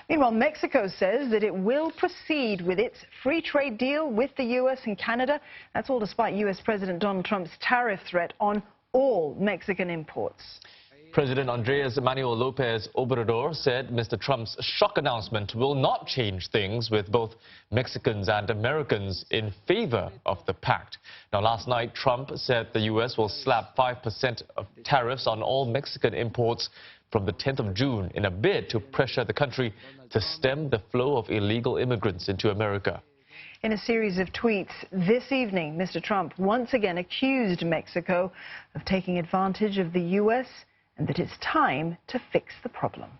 Meanwhile, Mexico says that it will proceed with its free trade deal with the U.S. and Canada. That's all despite U.S. President Donald Trump's tariff threat on all Mexican imports. President Andres Manuel Lopez Obrador said Mr. Trump's shock announcement will not change things with both Mexicans and Americans in favor of the pact. Now, last night, Trump said the U.S. will slap 5% of tariffs on all Mexican imports from the 10th of June in a bid to pressure the country to stem the flow of illegal immigrants into America. In a series of tweets this evening, Mr. Trump once again accused Mexico of taking advantage of the U.S. and that it's time to fix the problem.